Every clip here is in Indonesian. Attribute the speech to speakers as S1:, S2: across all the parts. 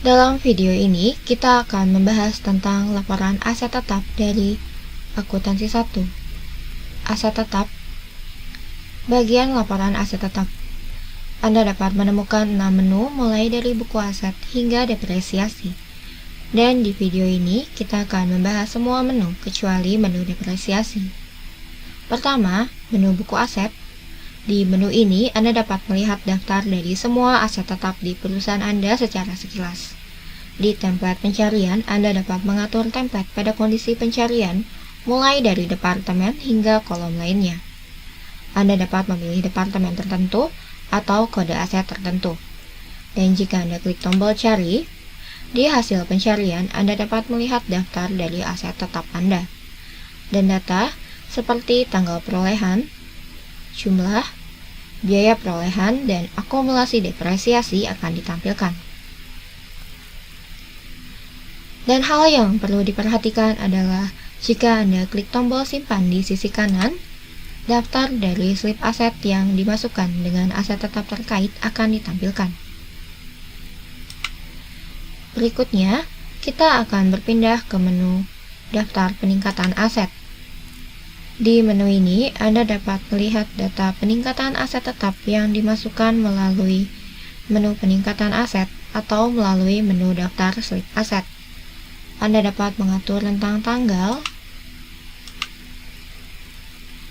S1: Dalam video ini, kita akan membahas tentang laporan aset tetap dari akuntansi 1. Aset tetap. Bagian laporan aset tetap. Anda dapat menemukan 6 menu mulai dari buku aset hingga depresiasi. Dan di video ini, kita akan membahas semua menu kecuali menu depresiasi. Pertama, menu buku aset. Di menu ini, Anda dapat melihat daftar dari semua aset tetap di perusahaan Anda secara sekilas. Di template pencarian, Anda dapat mengatur template pada kondisi pencarian, mulai dari departemen hingga kolom lainnya. Anda dapat memilih departemen tertentu atau kode aset tertentu. Dan jika Anda klik tombol cari, di hasil pencarian Anda dapat melihat daftar dari aset tetap Anda. Dan data seperti tanggal perolehan, jumlah, biaya perolehan, dan akumulasi depresiasi akan ditampilkan. Dan hal yang perlu diperhatikan adalah jika Anda klik tombol simpan di sisi kanan, daftar dari slip aset yang dimasukkan dengan aset tetap terkait akan ditampilkan. Berikutnya, kita akan berpindah ke menu daftar peningkatan aset. Di menu ini, Anda dapat melihat data peningkatan aset tetap yang dimasukkan melalui menu peningkatan aset atau melalui menu daftar slip aset. Anda dapat mengatur tentang tanggal,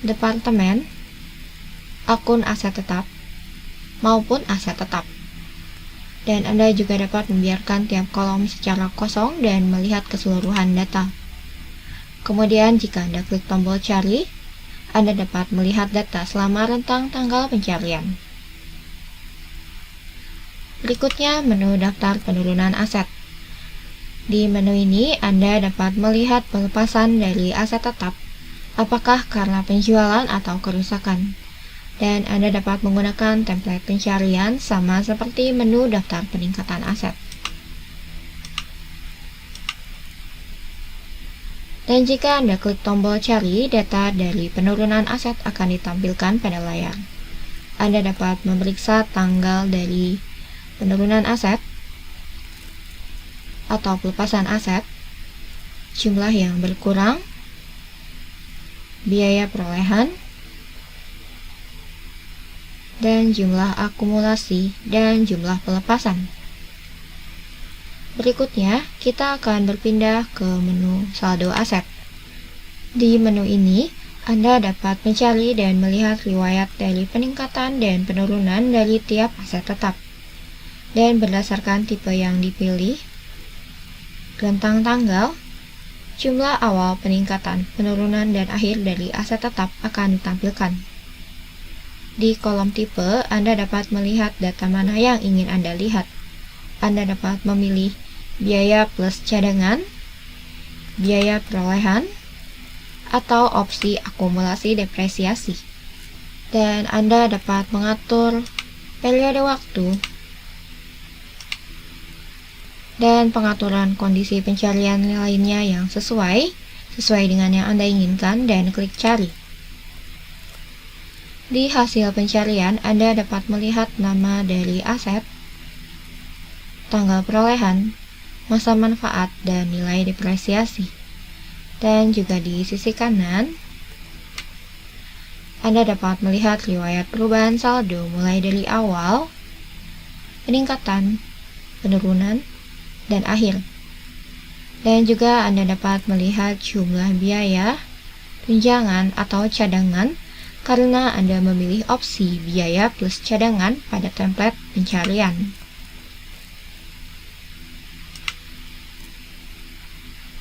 S1: departemen, akun aset tetap, maupun aset tetap. Dan Anda juga dapat membiarkan tiap kolom secara kosong dan melihat keseluruhan data. Kemudian jika Anda klik tombol cari, Anda dapat melihat data selama rentang tanggal pencarian. Berikutnya menu daftar penurunan aset. Di menu ini Anda dapat melihat pelepasan dari aset tetap, apakah karena penjualan atau kerusakan. Dan Anda dapat menggunakan template pencarian sama seperti menu daftar peningkatan aset. Dan jika Anda klik tombol cari, data dari penurunan aset akan ditampilkan pada layar. Anda dapat memeriksa tanggal dari penurunan aset atau pelepasan aset, jumlah yang berkurang, biaya perolehan, dan jumlah akumulasi dan jumlah pelepasan. Berikutnya, kita akan berpindah ke menu saldo aset. Di menu ini, Anda dapat mencari dan melihat riwayat dari peningkatan dan penurunan dari tiap aset tetap. Dan berdasarkan tipe yang dipilih, rentang tanggal, jumlah awal peningkatan, penurunan, dan akhir dari aset tetap akan ditampilkan. Di kolom tipe, Anda dapat melihat data mana yang ingin Anda lihat. Anda dapat memilih biaya plus cadangan, biaya perolehan, atau opsi akumulasi depresiasi. Dan Anda dapat mengatur periode waktu dan pengaturan kondisi pencarian lainnya yang sesuai dengan yang Anda inginkan, dan klik cari. Di hasil pencarian, Anda dapat melihat nama dari aset, tanggal perolehan, masa manfaat, dan nilai depresiasi. Dan juga di sisi kanan, Anda dapat melihat riwayat perubahan saldo mulai dari awal, peningkatan, penurunan, dan akhir. Dan juga Anda dapat melihat jumlah biaya, tunjangan, atau cadangan karena Anda memilih opsi biaya plus cadangan pada template pencarian.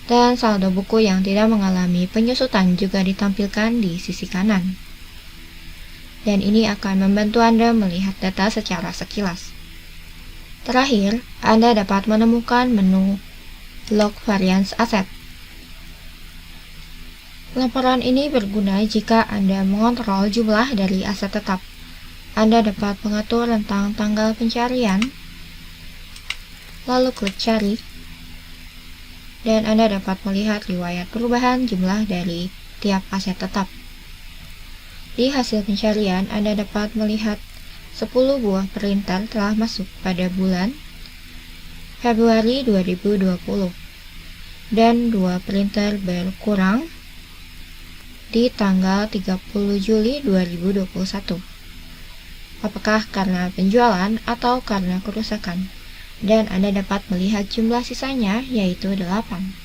S1: Dan saldo buku yang tidak mengalami penyusutan juga ditampilkan di sisi kanan. Dan ini akan membantu Anda melihat data secara sekilas. Terakhir, Anda dapat menemukan menu log variance aset. Laporan ini berguna jika Anda mengontrol jumlah dari aset tetap. Anda dapat mengatur tentang tanggal pencarian, lalu klik cari, dan Anda dapat melihat riwayat perubahan jumlah dari tiap aset tetap. Di hasil pencarian, Anda dapat melihat 10 buah printer telah masuk pada bulan Februari 2020 dan 2 printer berkurang di tanggal 30 Juli 2021. Apakah karena penjualan atau karena kerusakan? Dan Anda dapat melihat jumlah sisanya, yaitu 8.